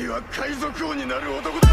は海賊王になる男だ。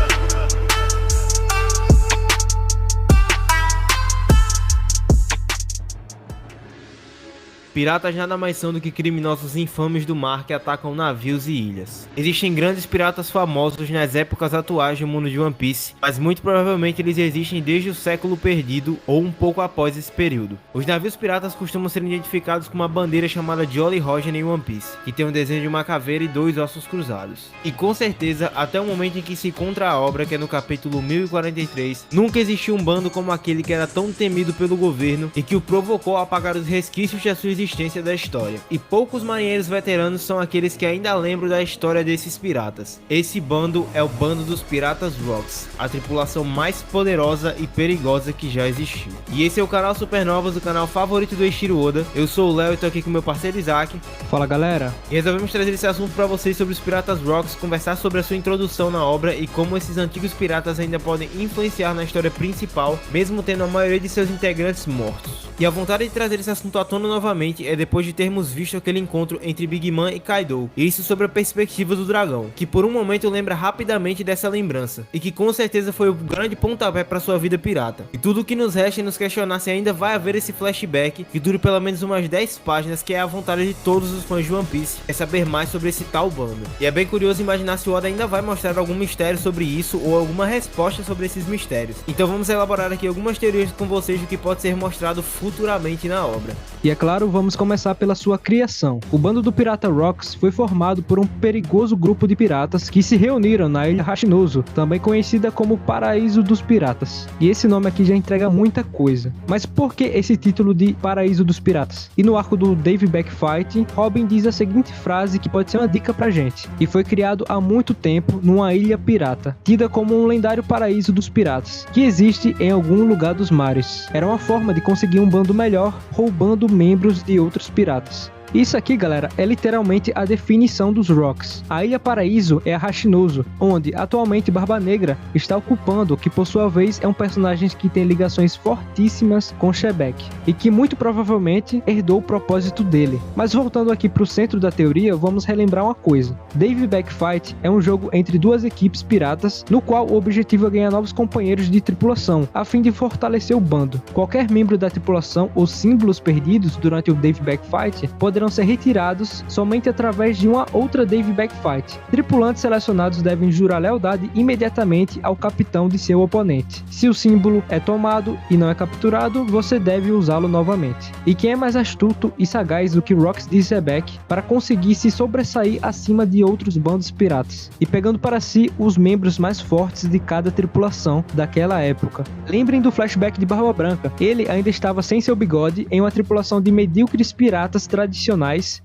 Piratas nada mais são do que criminosos infames do mar que atacam navios e ilhas. Existem grandes piratas famosos nas épocas atuais do mundo de One Piece, mas muito provavelmente eles existem desde o século perdido ou um pouco após esse período. Os navios piratas costumam ser identificados com uma bandeira chamada Jolly Roger em One Piece, que tem um desenho de uma caveira e 2 ossos cruzados. E com certeza, até o momento em que se encontra a obra, que é no capítulo 1043, nunca existiu um bando como aquele que era tão temido pelo governo e que o provocou a apagar os resquícios da sua existência da história. E poucos marinheiros veteranos são aqueles que ainda lembram da história desses piratas. Esse bando é o bando dos Piratas Rocks, a tripulação mais poderosa e perigosa que já existiu. E esse é o canal Supernovas, o canal favorito do Eiichiro Oda. Eu sou o Léo e tô aqui com meu parceiro Isaac. Fala galera! E resolvemos trazer esse assunto para vocês sobre os Piratas Rocks, conversar sobre a sua introdução na obra e como esses antigos piratas ainda podem influenciar na história principal, mesmo tendo a maioria de seus integrantes mortos. E a vontade de trazer esse assunto à tona novamente é depois de termos visto aquele encontro entre Big Mom e Kaido, e isso sobre a perspectiva do dragão, que por um momento lembra rapidamente dessa lembrança, e que com certeza foi o grande pontapé para sua vida pirata. E tudo o que nos resta é nos questionar se ainda vai haver esse flashback, que dure pelo menos umas 10 páginas, que é a vontade de todos os fãs de One Piece, é saber mais sobre esse tal bando. E é bem curioso imaginar se o Oda ainda vai mostrar algum mistério sobre isso, ou alguma resposta sobre esses mistérios. Então vamos elaborar aqui algumas teorias com vocês do que pode ser mostrado futuramente na obra. E é claro, vamos começar pela sua criação. O bando do Pirata Rocks foi formado por um perigoso grupo de piratas que se reuniram na ilha Hashinozu, também conhecida como Paraíso dos Piratas. E esse nome aqui já entrega muita coisa. Mas por que esse título de Paraíso dos Piratas? E no arco do Dave Backfight, Robin diz a seguinte frase que pode ser uma dica pra gente. E foi criado há muito tempo numa ilha pirata, tida como um lendário paraíso dos piratas, que existe em algum lugar dos mares. Era uma forma de conseguir um bando melhor, roubando membros de outros piratas. Isso aqui, galera, é literalmente a definição dos Rocks. A Ilha Paraíso é a Hashinozu, onde atualmente Barba Negra está ocupando, que por sua vez é um personagem que tem ligações fortíssimas com Shebeck, e que muito provavelmente herdou o propósito dele. Mas voltando aqui para o centro da teoria, vamos relembrar uma coisa. Dave Backfight é um jogo entre duas equipes piratas, no qual o objetivo é ganhar novos companheiros de tripulação, a fim de fortalecer o bando. Qualquer membro da tripulação ou símbolos perdidos durante o Dave Backfight poderão ser retirados somente através de uma outra Dave Backfight. Tripulantes selecionados devem jurar lealdade imediatamente ao capitão de seu oponente. Se o símbolo é tomado e não é capturado, você deve usá-lo novamente. E quem é mais astuto e sagaz do que Rocks de Shebeck para conseguir se sobressair acima de outros bandos piratas, e pegando para si os membros mais fortes de cada tripulação daquela época. Lembrem do flashback de Barba Branca. Ele ainda estava sem seu bigode em uma tripulação de medíocres piratas tradicionais,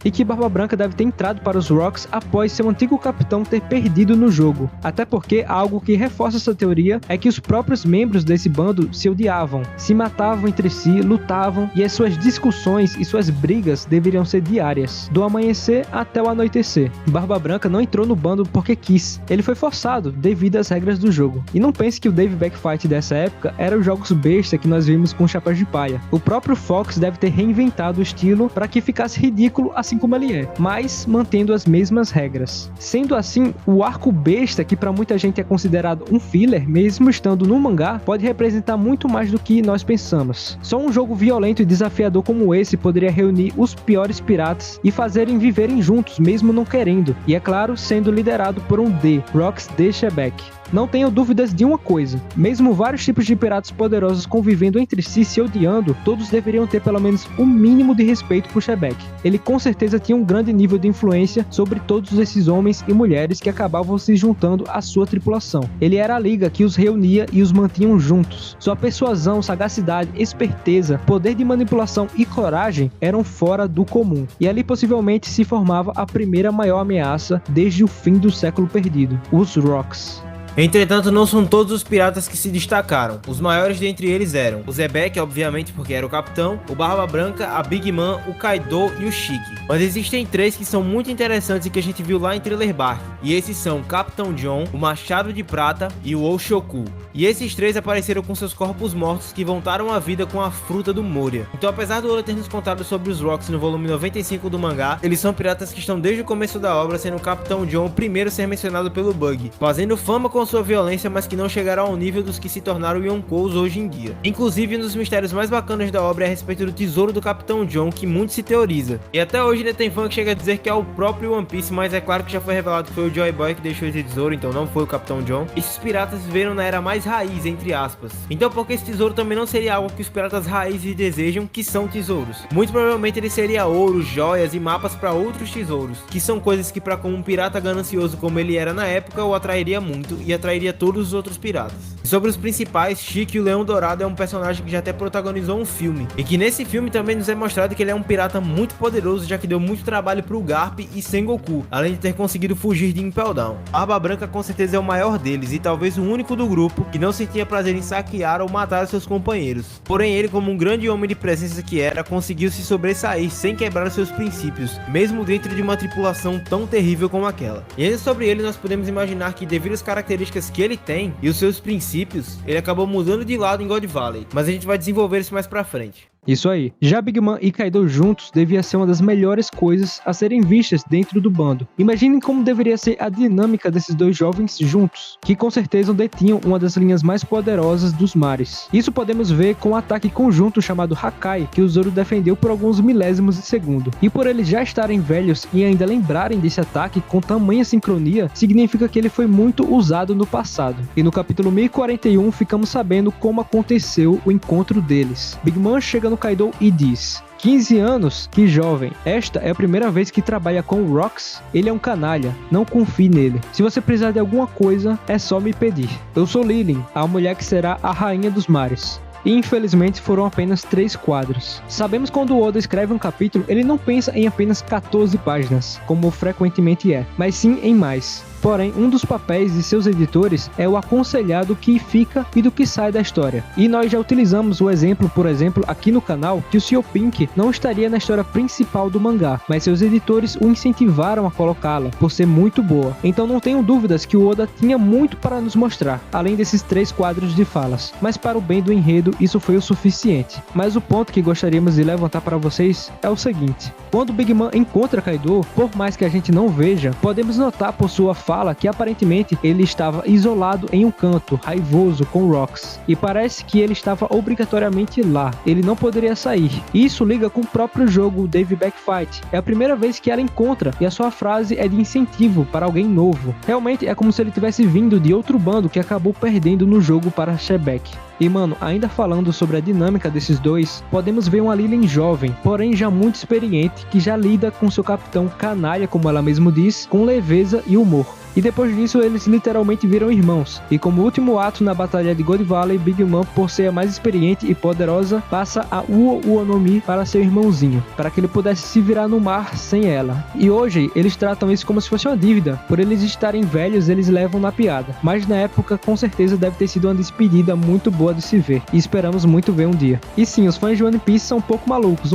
e que Barba Branca deve ter entrado para os Rocks após seu antigo capitão ter perdido no jogo. Até porque algo que reforça essa teoria é que os próprios membros desse bando se odiavam, se matavam entre si, lutavam, e as suas discussões e suas brigas deveriam ser diárias, do amanhecer até o anoitecer. Barba Branca não entrou no bando porque quis, ele foi forçado devido às regras do jogo. E não pense que o Dave Backfight dessa época era os jogos besta que nós vimos com Chapéu de Palha. O próprio Fox deve ter reinventado o estilo para que ficasse ridículo assim como ele é, mas mantendo as mesmas regras. Sendo assim, o arco besta, que para muita gente é considerado um filler, mesmo estando no mangá, pode representar muito mais do que nós pensamos. Só um jogo violento e desafiador como esse poderia reunir os piores piratas e fazerem viverem juntos, mesmo não querendo, e é claro, sendo liderado por um D, Rocks de Shebeck. Não tenho dúvidas de uma coisa, mesmo vários tipos de piratas poderosos convivendo entre si se odiando, todos deveriam ter pelo menos o mínimo de respeito por Shebeck. Ele com certeza tinha um grande nível de influência sobre todos esses homens e mulheres que acabavam se juntando à sua tripulação. Ele era a liga que os reunia e os mantinham juntos. Sua persuasão, sagacidade, esperteza, poder de manipulação e coragem eram fora do comum. E ali possivelmente se formava a primeira maior ameaça desde o fim do século perdido, os Rocks. Entretanto, não são todos os piratas que se destacaram. Os maiores dentre eles eram o Shebeck, obviamente porque era o capitão, o Barba Branca, a Big Mom, o Kaido e o Shiki. Mas existem 3 que são muito interessantes e que a gente viu lá em Thriller Bark. E esses são o Capitão John, o Machado de Prata e o Oshoku. E esses 3 apareceram com seus corpos mortos que voltaram à vida com a fruta do Moria. Então, apesar do Oda ter nos contado sobre os Rocks no volume 95 do mangá, eles são piratas que estão desde o começo da obra, sendo o Capitão John o primeiro a ser mencionado pelo Bug, fazendo fama com sua violência, mas que não chegaram ao nível dos que se tornaram Yonkous hoje em dia. Inclusive, um dos mistérios mais bacanas da obra é a respeito do tesouro do Capitão John, que muito se teoriza. E até hoje ainda tem fã que chega a dizer que é o próprio One Piece, mas é claro que já foi revelado que foi o Joy Boy que deixou esse tesouro, então não foi o Capitão John. Esses piratas viveram na era mais raiz, entre aspas. Então por que esse tesouro também não seria algo que os piratas raízes desejam, que são tesouros? Muito provavelmente ele seria ouro, joias e mapas para outros tesouros, que são coisas que para como um pirata ganancioso como ele era na época, o atrairia muito e atrairia todos os outros piratas. E sobre os principais, Chique, o Leão Dourado é um personagem que já até protagonizou um filme, e que nesse filme também nos é mostrado que ele é um pirata muito poderoso, já que deu muito trabalho pro Garp e Sengoku, além de ter conseguido fugir de Impel Down. Barba Branca com certeza é o maior deles e talvez o único do grupo que não sentia prazer em saquear ou matar seus companheiros. Porém ele, como um grande homem de presença que era, conseguiu se sobressair sem quebrar seus princípios, mesmo dentro de uma tripulação tão terrível como aquela. E ainda sobre ele nós podemos imaginar que devido às características que ele tem e os seus princípios, ele acabou mudando de lado em God Valley, mas a gente vai desenvolver isso mais pra frente. Isso aí. Já Big Mom e Kaido juntos devia ser uma das melhores coisas a serem vistas dentro do bando. Imaginem como deveria ser a dinâmica desses dois jovens juntos, que com certeza detinham uma das linhas mais poderosas dos mares. Isso podemos ver com o ataque conjunto chamado Hakai, que o Zoro defendeu por alguns milésimos de segundo. E por eles já estarem velhos e ainda lembrarem desse ataque com tamanha sincronia, significa que ele foi muito usado no passado. E no capítulo 1041 ficamos sabendo como aconteceu o encontro deles. Big Mom chega no Kaido e diz: 15 anos? Que jovem. Esta é a primeira vez que trabalha com o Rocks. Ele é um canalha. Não confie nele. Se você precisar de alguma coisa, é só me pedir. Eu sou Lilin, a mulher que será a rainha dos mares. E infelizmente foram apenas 3 quadros. Sabemos que quando o Oda escreve um capítulo, ele não pensa em apenas 14 páginas, como frequentemente é, mas sim em mais. Porém, um dos papéis de seus editores é o aconselhar do que fica e do que sai da história. E nós já utilizamos o exemplo, por exemplo, aqui no canal, que o Sr. Pink não estaria na história principal do mangá, mas seus editores o incentivaram a colocá-la, por ser muito boa. Então não tenho dúvidas que o Oda tinha muito para nos mostrar, além desses 3 quadros de falas. Mas para o bem do enredo, isso foi o suficiente. Mas o ponto que gostaríamos de levantar para vocês é o seguinte: quando Big Mom encontra Kaido, por mais que a gente não veja, podemos notar por sua fala que aparentemente ele estava isolado em um canto, raivoso com Rocks, e parece que ele estava obrigatoriamente lá, ele não poderia sair. E isso liga com o próprio jogo Dave Backfight. É a primeira vez que ela encontra e a sua frase é de incentivo para alguém novo. Realmente é como se ele tivesse vindo de outro bando que acabou perdendo no jogo para Shebek. E mano, ainda falando sobre a dinâmica desses dois, podemos ver uma Lilin jovem, porém já muito experiente, que já lida com seu capitão canalha, como ela mesmo diz, com leveza e humor. E depois disso eles literalmente viram irmãos, e como último ato na batalha de God Valley, Big Mom, por ser a mais experiente e poderosa, passa a Uo no Mi para seu irmãozinho, para que ele pudesse se virar no mar sem ela. E hoje eles tratam isso como se fosse uma dívida, por eles estarem velhos eles levam na piada, mas na época com certeza deve ter sido uma despedida muito boa de se ver, e esperamos muito ver um dia. E sim, os fãs de One Piece são um pouco malucos,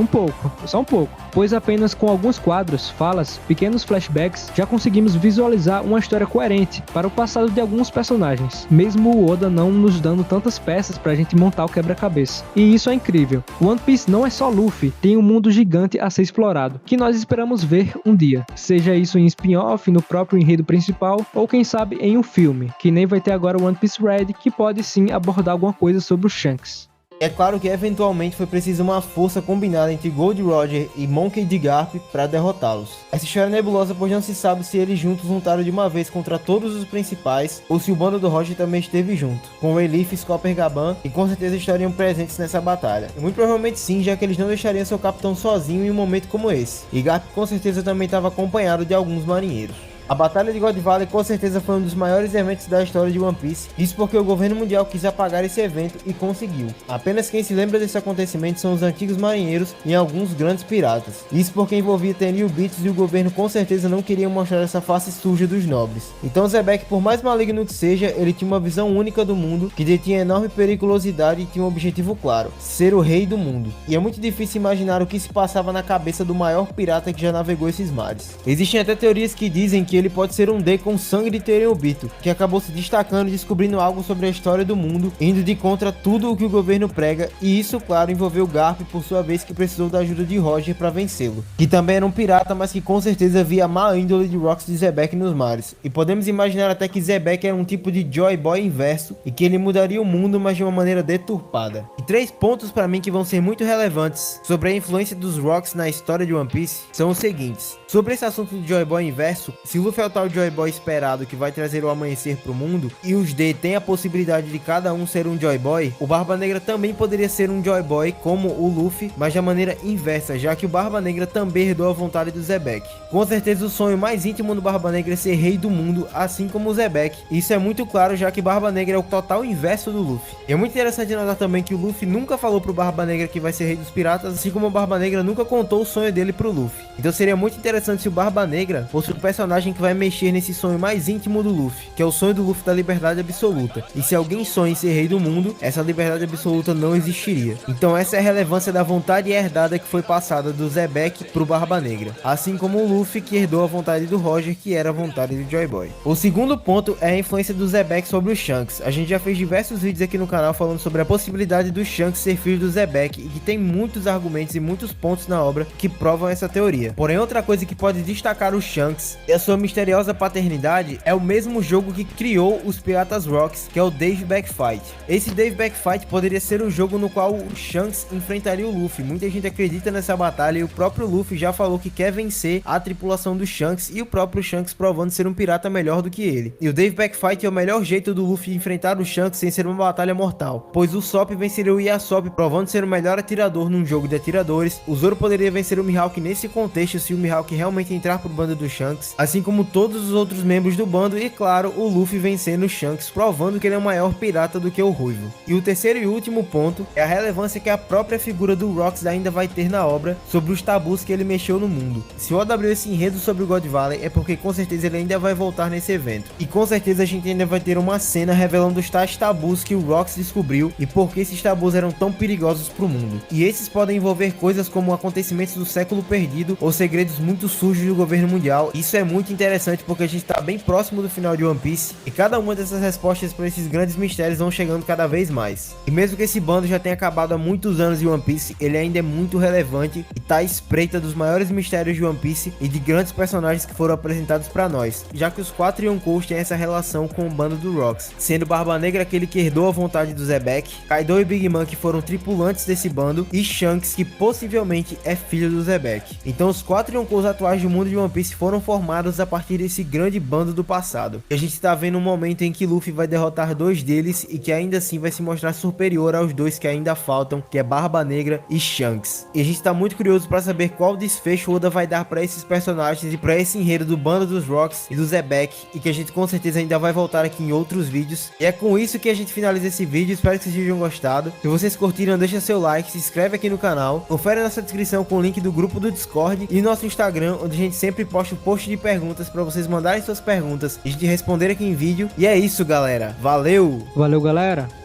só um pouco, pois apenas com alguns quadros, falas, pequenos flashbacks, já conseguimos visualizar uma história coerente para o passado de alguns personagens, mesmo o Oda não nos dando tantas peças pra gente montar o quebra-cabeça. E isso é incrível. One Piece não é só Luffy, tem um mundo gigante a ser explorado, que nós esperamos ver um dia, seja isso em spin-off, no próprio enredo principal, ou quem sabe em um filme, que nem vai ter agora o One Piece Red, que pode sim abordar alguma coisa sobre o Shanks. É claro que eventualmente foi preciso uma força combinada entre Gold Roger e Monkey D. Garp para derrotá-los. Essa história é nebulosa, pois não se sabe se eles juntos lutaram de uma vez contra todos os principais ou se o bando do Roger também esteve junto, com Relief e Scopper Gaban, e com certeza estariam presentes nessa batalha. E muito provavelmente sim, já que eles não deixariam seu capitão sozinho em um momento como esse. E Garp com certeza também estava acompanhado de alguns marinheiros. A Batalha de God Valley com certeza foi um dos maiores eventos da história de One Piece, isso porque o governo mundial quis apagar esse evento e conseguiu. Apenas quem se lembra desse acontecimento são os antigos marinheiros e alguns grandes piratas. Isso porque envolvia Tenryl Beats e o governo com certeza não queria mostrar essa face suja dos nobres. Então Zebek, por mais maligno que seja, ele tinha uma visão única do mundo, que detinha enorme periculosidade e tinha um objetivo claro: ser o rei do mundo. E é muito difícil imaginar o que se passava na cabeça do maior pirata que já navegou esses mares. Existem até teorias que dizem que ele pode ser um D com sangue de Tenryubito, que acabou se destacando e descobrindo algo sobre a história do mundo, indo de contra tudo o que o governo prega, e isso, claro, envolveu Garp por sua vez, que precisou da ajuda de Roger para vencê-lo, que também era um pirata, mas que com certeza via a má índole de Rox e Zebek nos mares, e podemos imaginar até que Zebek era um tipo de Joy Boy inverso, e que ele mudaria o mundo, mas de uma maneira deturpada. E 3 pontos para mim que vão ser muito relevantes sobre a influência dos Rox na história de One Piece são os seguintes. Sobre esse assunto do Joy Boy inverso, se o Luffy é o tal Joy Boy esperado que vai trazer o amanhecer pro mundo, e os D têm a possibilidade de cada um ser um Joy Boy, o Barba Negra também poderia ser um Joy Boy como o Luffy, mas de maneira inversa, já que o Barba Negra também herdou a vontade do Zebek. Com certeza o sonho mais íntimo do Barba Negra é ser rei do mundo, assim como o Zebek. Isso é muito claro, já que Barba Negra é o total inverso do Luffy. E é muito interessante notar também que o Luffy nunca falou pro Barba Negra que vai ser rei dos piratas, assim como o Barba Negra nunca contou o sonho dele pro Luffy. Então seria muito interessante se o Barba Negra fosse o personagem que vai mexer nesse sonho mais íntimo do Luffy, que é o sonho do Luffy da liberdade absoluta. E se alguém sonha em ser rei do mundo, essa liberdade absoluta não existiria. Então essa é a relevância da vontade herdada que foi passada do Zebek pro Barba Negra, assim como o Luffy que herdou a vontade do Roger, que era a vontade do Joy Boy. O segundo ponto é a influência do Zebek sobre o Shanks. A gente já fez diversos vídeos aqui no canal falando sobre a possibilidade do Shanks ser filho do Zebek, e que tem muitos argumentos e muitos pontos na obra que provam essa teoria. Porém, outra coisa que pode destacar o Shanks e a sua misteriosa paternidade é o mesmo jogo que criou os Piratas Rocks, que é o Dave Back Fight. Esse Dave Back Fight poderia ser o jogo no qual o Shanks enfrentaria o Luffy. Muita gente acredita nessa batalha, e o próprio Luffy já falou que quer vencer a tripulação do Shanks, e o próprio Shanks provando ser um pirata melhor do que ele. E o Dave Back Fight é o melhor jeito do Luffy enfrentar o Shanks sem ser uma batalha mortal, pois o Sop venceria o Yasop, provando ser o melhor atirador num jogo de atiradores. O Zoro poderia vencer o Mihawk nesse contexto se o Mihawk realmente entrar pro bando do Shanks, assim como todos os outros membros do bando, e claro, o Luffy vencendo o Shanks, provando que ele é o maior pirata do que o Ruivo. E o terceiro e último ponto é a relevância que a própria figura do Rox ainda vai ter na obra sobre os tabus que ele mexeu no mundo. Se o Oda abriu esse enredo sobre o God Valley, é porque com certeza ele ainda vai voltar nesse evento, e com certeza a gente ainda vai ter uma cena revelando os tais tabus que o Rox descobriu e por que esses tabus eram tão perigosos pro mundo. E esses podem envolver coisas como acontecimentos do século perdido ou segredos muito sujos do governo mundial. Isso é muito interessante porque a gente tá bem próximo do final de One Piece, e cada uma dessas respostas para esses grandes mistérios vão chegando cada vez mais. E mesmo que esse bando já tenha acabado há muitos anos em One Piece, ele ainda é muito relevante e tá à espreita dos maiores mistérios de One Piece e de grandes personagens que foram apresentados para nós, já que os 4 Yonkous têm essa relação com o bando do Rox, sendo Barba Negra aquele que herdou a vontade do Zebek, Kaido e Big Mom que foram tripulantes desse bando, e Shanks que possivelmente é filho do Zebek. Então os 4 Yonkous atuais do mundo de One Piece foram formados a partir desse grande bando do passado. E a gente tá vendo um momento em que Luffy vai derrotar 2 deles, e que ainda assim vai se mostrar superior aos 2 que ainda faltam, que é Barba Negra e Shanks. E a gente tá muito curioso para saber qual desfecho Oda vai dar para esses personagens e para esse enredo do bando dos Rocks e do Zebek, e que a gente com certeza ainda vai voltar aqui em outros vídeos. E é com isso que a gente finaliza esse vídeo. Espero que vocês tenham gostado. Se vocês curtiram, deixa seu like, se inscreve aqui no canal, confere nossa descrição com o link do grupo do Discord e nosso Instagram, onde a gente sempre posta um post de perguntas para vocês mandarem suas perguntas e a gente responder aqui em vídeo. E é isso, galera. Valeu! Valeu, galera!